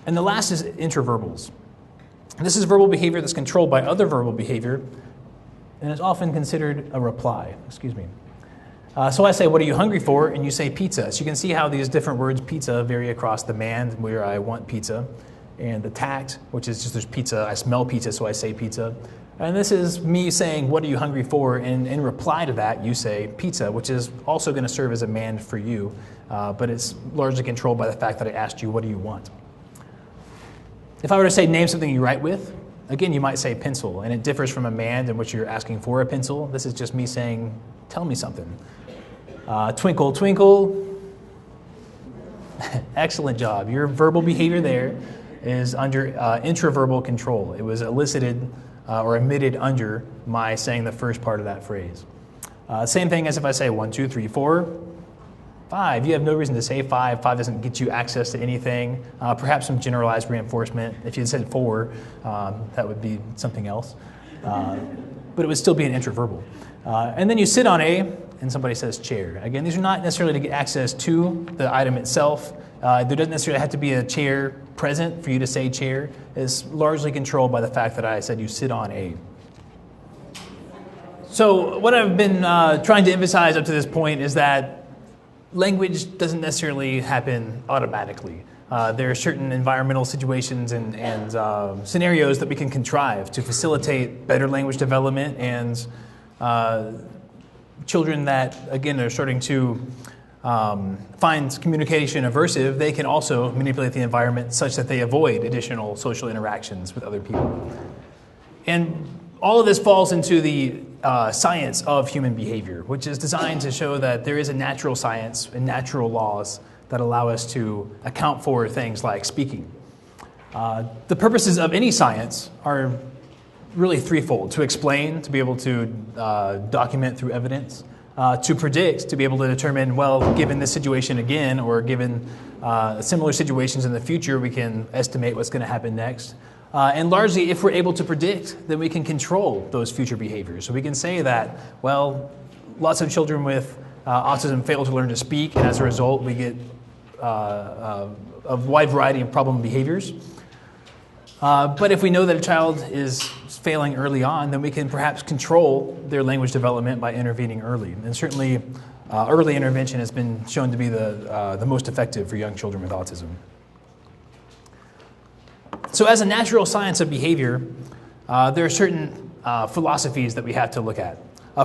And the last is intraverbals. This is verbal behavior that's controlled by other verbal behavior, and is often considered a reply. Excuse me. So I say, what are you hungry for? And you say pizza. So you can see how these different words, pizza, vary across the man, where I want pizza. And the tact, which is just there's pizza, I smell pizza, so I say pizza. And this is me saying, what are you hungry for? And in reply to that, you say pizza, which is also going to serve as a man for you, but it's largely controlled by the fact that I asked you, what do you want? If I were to say, name something you write with, again, you might say pencil, and it differs from a man in which you're asking for a pencil. This is just me saying, tell me something. Twinkle, twinkle. Excellent job. Your verbal behavior there is under intraverbal control. It was elicited or emitted under my saying the first part of that phrase. Same thing as if I say 1, 2, 3, 4, 5. You have no reason to say 5. 5 doesn't get you access to anything. Perhaps some generalized reinforcement. If you had said 4, that would be something else. But it would still be an intraverbal. And then you sit on A, and somebody says chair. Again, these are not necessarily to get access to the item itself. There doesn't necessarily have to be a chair present for you to say chair. It's largely controlled by the fact that I said you sit on A. So what I've been trying to emphasize up to this point is that language doesn't necessarily happen automatically. There are certain environmental situations and scenarios that we can contrive to facilitate better language development, and children that, again, are starting to find communication aversive, they can also manipulate the environment such that they avoid additional social interactions with other people. And all of this falls into the science of human behavior, which is designed to show that there is a natural science and natural laws that allow us to account for things like speaking. The purposes of any science are really threefold: to explain, to be able to document through evidence, to predict, to be able to determine, well, given this situation again, or given similar situations in the future, we can estimate what's going to happen next. And largely, if we're able to predict, then we can control those future behaviors. So we can say that, well, lots of children with autism fail to learn to speak, and as a result, we get a wide variety of problem behaviors. But if we know that a child is failing early on, then we can perhaps control their language development by intervening early. And certainly, early intervention has been shown to be the most effective for young children with autism. So as a natural science of behavior, there are certain philosophies that we have to look at.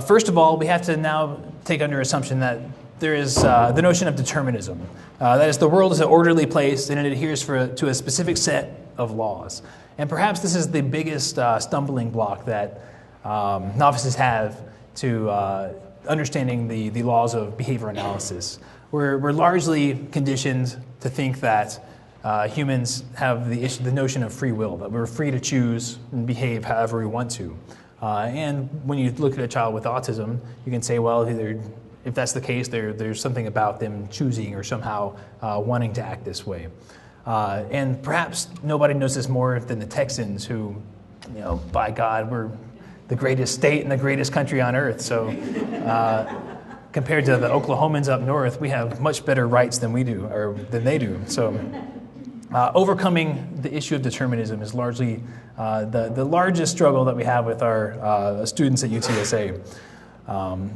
First of all, we have to now take under assumption that there is the notion of determinism. That is, the world is an orderly place and it adheres to a specific set of laws. And perhaps this is the biggest stumbling block that novices have to understanding the laws of behavior analysis. We're largely conditioned to think that humans have the notion of free will, that we're free to choose and behave however we want to. And when you look at a child with autism, you can say, well, if that's the case, there's something about them choosing or somehow wanting to act this way. And perhaps nobody knows this more than the Texans who, by God, we're the greatest state and the greatest country on earth. So compared to the Oklahomans up north, we have much better rights than we do, or than they do. So overcoming the issue of determinism is largely the largest struggle that we have with our students at UTSA.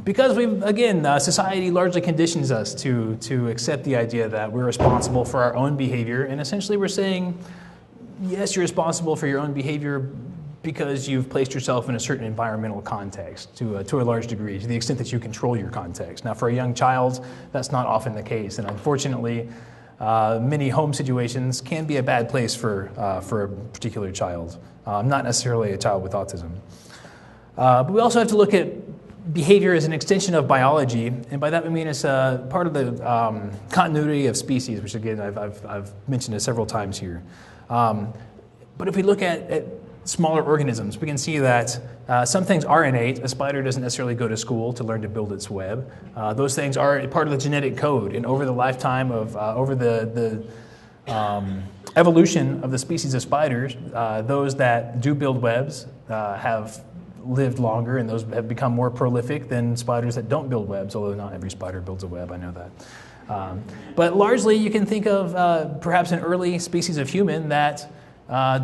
Because society largely conditions us to accept the idea that we're responsible for our own behavior, and essentially we're saying, yes, you're responsible for your own behavior because you've placed yourself in a certain environmental context to a large degree, to the extent that you control your context. Now, for a young child, that's not often the case, and unfortunately, many home situations can be a bad place for a particular child, not necessarily a child with autism. But we also have to look at behavior as an extension of biology, and by that we mean it's part of the continuity of species, which again I've mentioned it several times here. But if we look at smaller organisms, we can see that some things are innate. A spider doesn't necessarily go to school to learn to build its web. Those things are part of the genetic code, and over the lifetime of over the evolution of the species of spiders, those that do build webs have lived longer, and those have become more prolific than spiders that don't build webs, although not every spider builds a web, I know that. But largely, you can think of perhaps an early species of human that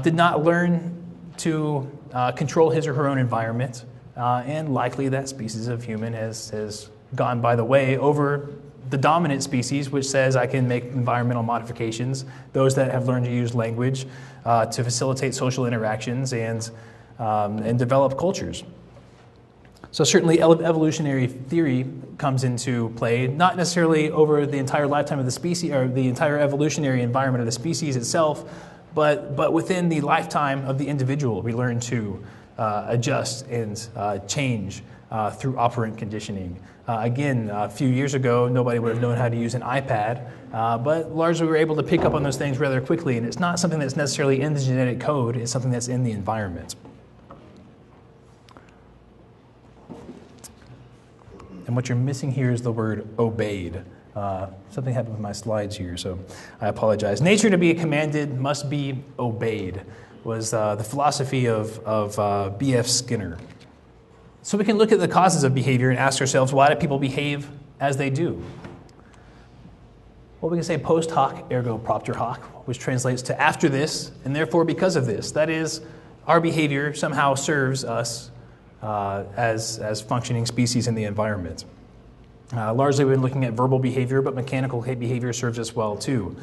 did not learn to control his or her own environment, and likely that species of human has gone by the way over the dominant species, which says I can make environmental modifications, those that have learned to use language to facilitate social interactions and develop cultures. So certainly evolutionary theory comes into play, not necessarily over the entire lifetime of the species or the entire evolutionary environment of the species itself, but within the lifetime of the individual, we learn to adjust and change through operant conditioning. Again, a few years ago, nobody would have known how to use an iPad, but largely we were able to pick up on those things rather quickly, and it's not something that's necessarily in the genetic code, it's something that's in the environment. And what you're missing here is the word obeyed. Something happened with my slides here, so I apologize. Nature to be commanded must be obeyed was the philosophy of B.F. Skinner. So we can look at the causes of behavior and ask ourselves, why do people behave as they do? Well, we can say post hoc ergo propter hoc, which translates to after this, and therefore because of this. That is, our behavior somehow serves us as functioning species in the environment. Largely we've been looking at verbal behavior, but mechanical behavior serves us well too.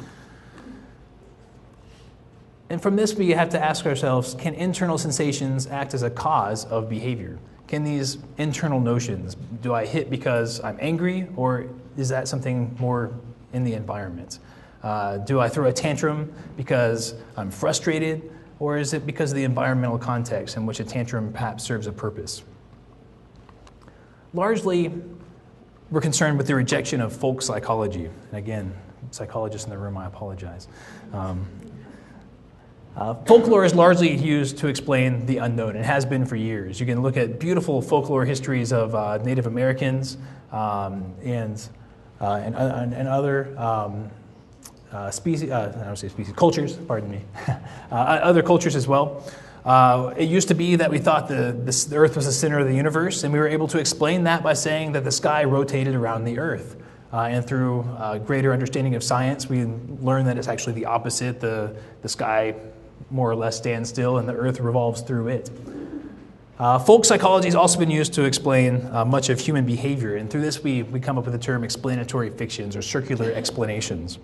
And from this we have to ask ourselves, can internal sensations act as a cause of behavior? Can these internal notions, do I hit because I'm angry, or is that something more in the environment? Do I throw a tantrum because I'm frustrated, or is it because of the environmental context in which a tantrum perhaps serves a purpose? Largely, we're concerned with the rejection of folk psychology. And again, psychologists in the room, I apologize. Folklore is largely used to explain the unknown. It has been for years. You can look at beautiful folklore histories of Native Americans and other species, I don't say species, cultures, pardon me, other cultures as well. It used to be that we thought the Earth was the center of the universe, and we were able to explain that by saying that the sky rotated around the Earth. And through greater understanding of science, we learned that it's actually the opposite. The sky more or less stands still, and the Earth revolves through it. Folk psychology has also been used to explain much of human behavior, and through this we come up with the term explanatory fictions or circular explanations.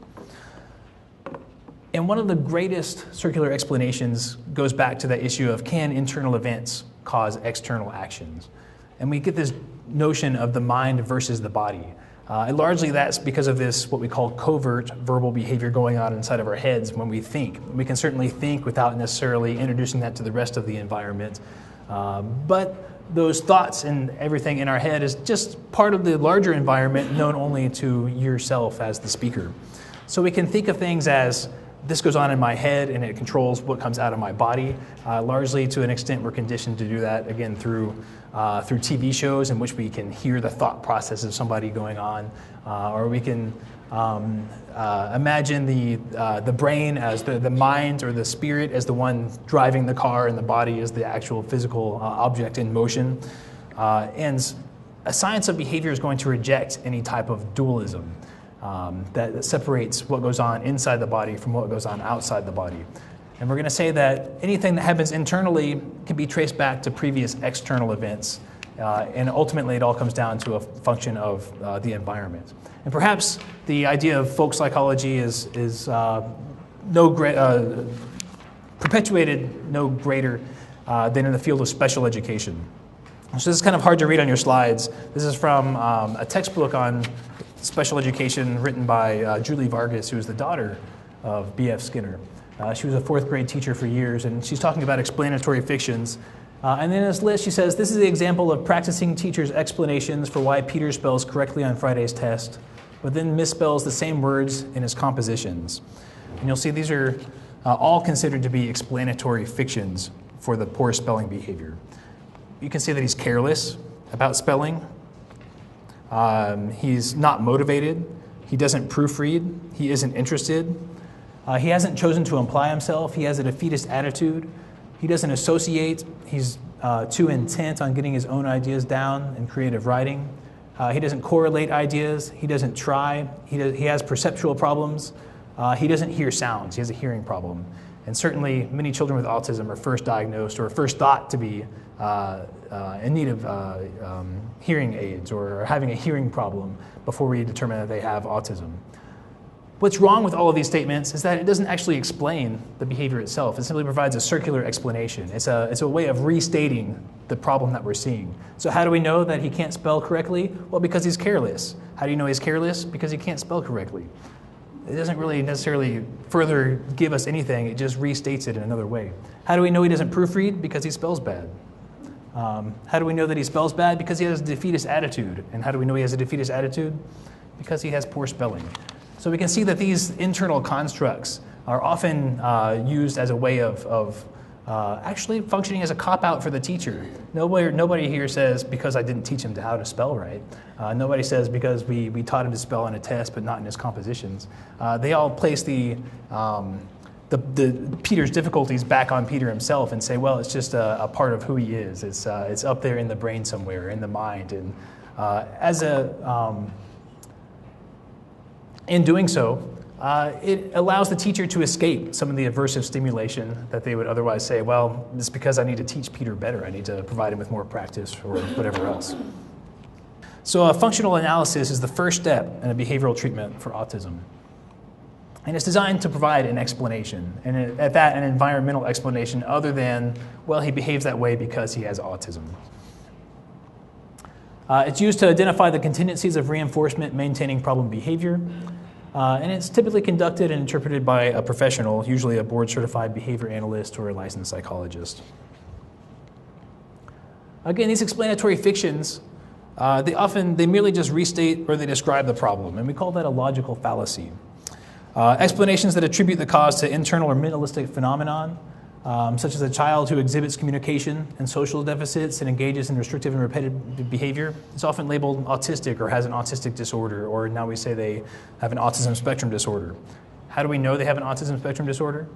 And one of the greatest circular explanations goes back to that issue of, can internal events cause external actions? And we get this notion of the mind versus the body. And largely that's because of this, what we call covert verbal behavior going on inside of our heads when we think. We can certainly think without necessarily introducing that to the rest of the environment. But those thoughts and everything in our head is just part of the larger environment known only to yourself as the speaker. So we can think of things as, this goes on in my head and it controls what comes out of my body. Largely to an extent we're conditioned to do that, again, through TV shows in which we can hear the thought process of somebody going on, or we can imagine the brain as the mind or the spirit as the one driving the car, and the body as the actual physical object in motion. And a science of behavior is going to reject any type of dualism that separates what goes on inside the body from what goes on outside the body. And we're going to say that anything that happens internally can be traced back to previous external events, and ultimately it all comes down to a function of the environment. And perhaps the idea of folk psychology is perpetuated no greater than in the field of special education. So this is kind of hard to read on your slides. This is from a textbook on special education written by Julie Vargas, who is the daughter of B.F. Skinner. She was a fourth grade teacher for years, and she's talking about explanatory fictions. And then in this list, she says, this is the example of practicing teachers' explanations for why Peter spells correctly on Friday's test, but then misspells the same words in his compositions. And you'll see these are all considered to be explanatory fictions for the poor spelling behavior. You can see that he's careless about spelling. He's not motivated. He doesn't proofread. He isn't interested. He hasn't chosen to imply himself. He has a defeatist attitude. He doesn't associate. He's too intent on getting his own ideas down in creative writing. He doesn't correlate ideas. He doesn't try. He has perceptual problems. He doesn't hear sounds. He has a hearing problem. And certainly, many children with autism are first diagnosed or first thought to be in need of hearing aids or having a hearing problem before we determine that they have autism. What's wrong with all of these statements is that it doesn't actually explain the behavior itself. It simply provides a circular explanation. It's a way of restating the problem that we're seeing. So how do we know that he can't spell correctly? Well, because he's careless. How do you know he's careless? Because he can't spell correctly. It doesn't really necessarily further give us anything. It just restates it in another way. How do we know he doesn't proofread? Because he spells bad. How do we know that he spells bad? Because he has a defeatist attitude. And how do we know he has a defeatist attitude? Because he has poor spelling. So we can see that these internal constructs are often used as a way of actually functioning as a cop-out for the teacher. Nobody here says, because I didn't teach him how to spell right. Nobody says, because we taught him to spell on a test, but not in his compositions. They all place the Peter's difficulties back on Peter himself and say, well, it's just a part of who he is. It's up there in the brain somewhere, in the mind. And in doing so, it allows the teacher to escape some of the aversive stimulation that they would otherwise say, well, it's because I need to teach Peter better. I need to provide him with more practice or whatever else. So a functional analysis is the first step in a behavioral treatment for autism. And it's designed to provide an explanation, and at that, an environmental explanation other than, well, he behaves that way because he has autism. It's used to identify the contingencies of reinforcement maintaining problem behavior. And it's typically conducted and interpreted by a professional, usually a board-certified behavior analyst or a licensed psychologist. Again, these explanatory fictions, they merely just restate or they describe the problem, and we call that a logical fallacy. Explanations that attribute the cause to internal or mentalistic phenomenon, such as a child who exhibits communication and social deficits and engages in restrictive and repetitive behavior. It's often labeled autistic or has an autistic disorder, or now we say they have an autism spectrum disorder. How do we know they have an autism spectrum disorder?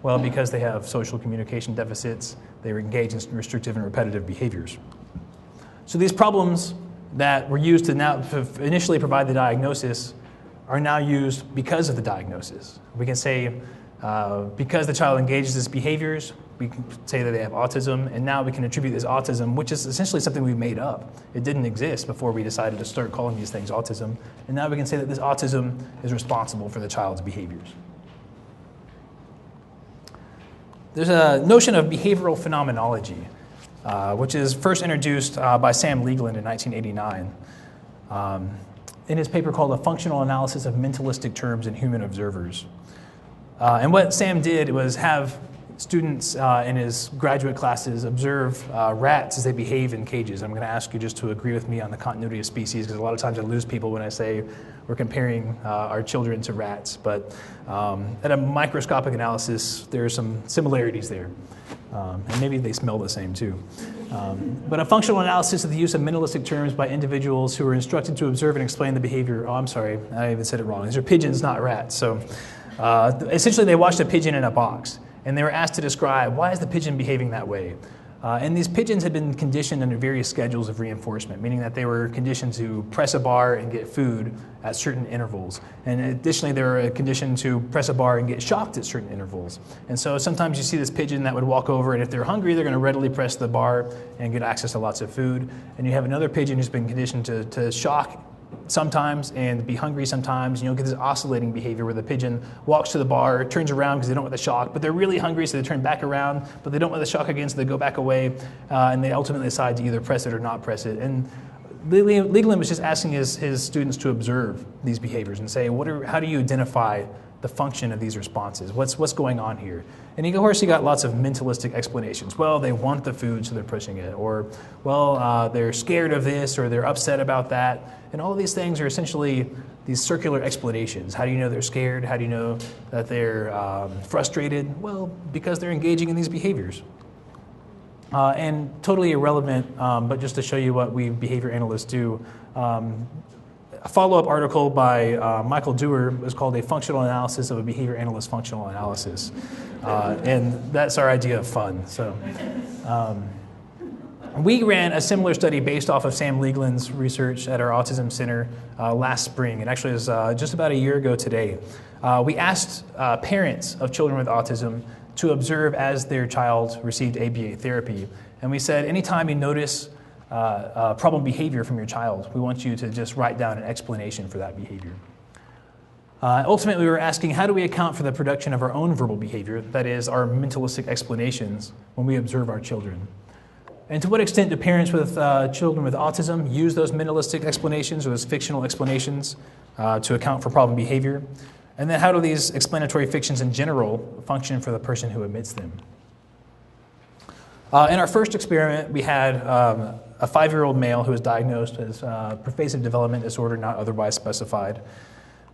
Well, because they have social communication deficits, they engage in restrictive and repetitive behaviors. So these problems that were used to now initially provide the diagnosis are now used because of the diagnosis. We can say, because the child engages in these behaviors, we can say that they have autism, and now we can attribute this autism, which is essentially something we made up. It didn't exist before we decided to start calling these things autism, and now we can say that this autism is responsible for the child's behaviors. There's a notion of behavioral phenomenology, which is first introduced by Sam Leegland in 1989 in his paper called A Functional Analysis of Mentalistic Terms in Human Observers. And what Sam did was have students in his graduate classes observe rats as they behave in cages. I'm going to ask you just to agree with me on the continuity of species, because a lot of times I lose people when I say we're comparing our children to rats. But at a microscopic analysis, there are some similarities there. And maybe they smell the same too. But a functional analysis of the use of mentalistic terms by individuals who are instructed to observe and explain the behavior. Oh, I'm sorry, I even said it wrong. These are pigeons, not rats. So essentially, they watched a pigeon in a box, and they were asked to describe, why is the pigeon behaving that way? And these pigeons had been conditioned under various schedules of reinforcement, meaning that they were conditioned to press a bar and get food at certain intervals. And additionally, they were conditioned to press a bar and get shocked at certain intervals. And so sometimes you see this pigeon that would walk over, and if they're hungry, they're going to readily press the bar and get access to lots of food. And you have another pigeon who's been conditioned to shock sometimes and be hungry sometimes. You'll get this oscillating behavior where the pigeon walks to the bar, turns around because they don't want the shock, but they're really hungry, so they turn back around, but they don't want the shock again, so they go back away, and they ultimately decide to either press it or not press it. And Leegland was just asking his students to observe these behaviors and say, how do you identify the function of these responses? What's going on here? And of course, he got lots of mentalistic explanations. Well, they want the food, so they're pushing it. Or, well, they're scared of this, or they're upset about that. And all of these things are essentially these circular explanations. How do you know they're scared? How do you know that they're frustrated? Well, because they're engaging in these behaviors. And totally irrelevant, but just to show you what we behavior analysts do, a follow-up article by Michael Dewar was called A Functional Analysis of a Behavior Analyst's Functional Analysis. And that's our idea of fun. So, We ran a similar study based off of Sam Leegland's research at our Autism Center last spring. It actually was just about a year ago today. We asked parents of children with autism to observe as their child received ABA therapy. And we said, anytime you notice problem behavior from your child, we want you to just write down an explanation for that behavior. Ultimately, we were asking, how do we account for the production of our own verbal behavior, that is, our mentalistic explanations, when we observe our children? And to what extent do parents with children with autism use those mentalistic explanations or those fictional explanations to account for problem behavior? And then how do these explanatory fictions in general function for the person who emits them? In our first experiment, we had a 5-year-old male who was diagnosed as pervasive development disorder not otherwise specified.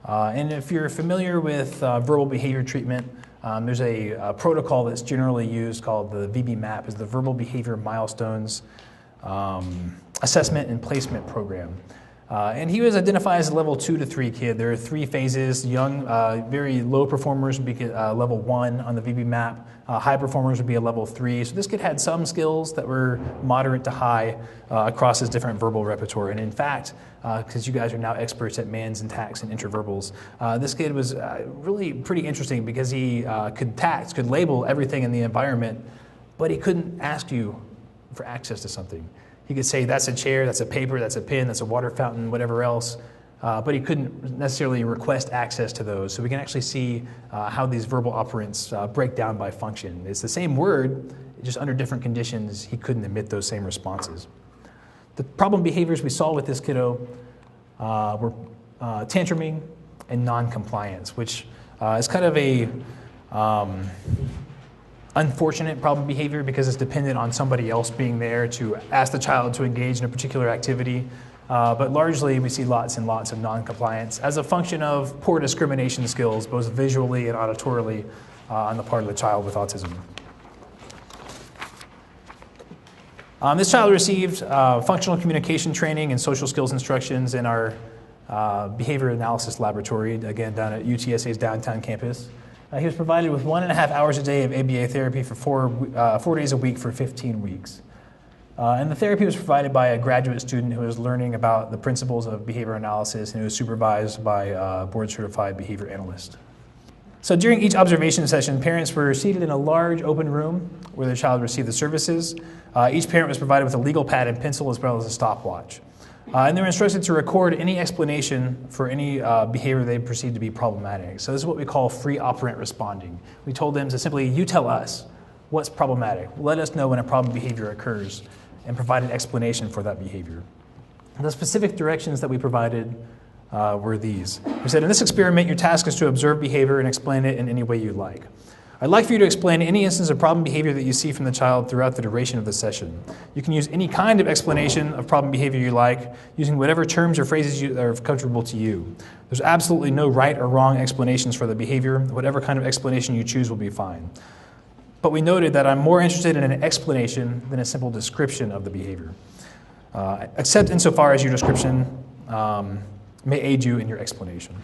And if you're familiar with verbal behavior treatment, there's a protocol that's generally used called the VB-MAP, is the Verbal Behavior Milestones Assessment and Placement Program. And he was identified as a level 2 to 3 kid. There are 3 phases. Young, very low performers would be level 1 on the VB-MAP. High performers would be a level 3. So this kid had some skills that were moderate to high across his different verbal repertoire. And in fact, because you guys are now experts at mands and tacts and intraverbals, this kid was really pretty interesting because he could label everything in the environment, but he couldn't ask you for access to something. He could say, that's a chair, that's a paper, that's a pen, that's a water fountain, whatever else, but he couldn't necessarily request access to those. So we can actually see how these verbal operands break down by function. It's the same word, just under different conditions, he couldn't emit those same responses. The problem behaviors we saw with this kiddo were tantruming and non-compliance, which is kind of a unfortunate problem behavior because it's dependent on somebody else being there to ask the child to engage in a particular activity. But largely, we see lots and lots of non-compliance as a function of poor discrimination skills, both visually and auditorily, on the part of the child with autism. This child received functional communication training and social skills instructions in our behavior analysis laboratory, again, down at UTSA's downtown campus. He was provided with 1.5 hours a day of ABA therapy for 4 days a week for 15 weeks. And the therapy was provided by a graduate student who was learning about the principles of behavior analysis and who was supervised by a board-certified behavior analyst. So during each observation session, parents were seated in a large open room where their child received the services. Each parent was provided with a legal pad and pencil as well as a stopwatch. And they were instructed to record any explanation for any behavior they perceived to be problematic. So this is what we call free operant responding. We told them to simply, you tell us what's problematic. Let us know when a problem behavior occurs and provide an explanation for that behavior. And the specific directions that we provided were these. We said, in this experiment, your task is to observe behavior and explain it in any way you like. I'd like for you to explain any instance of problem behavior that you see from the child throughout the duration of the session. You can use any kind of explanation of problem behavior you like, using whatever terms or phrases are comfortable to you. There's absolutely no right or wrong explanations for the behavior. Whatever kind of explanation you choose will be fine. But we noted that I'm more interested in an explanation than a simple description of the behavior, except insofar as your description may aid you in your explanation.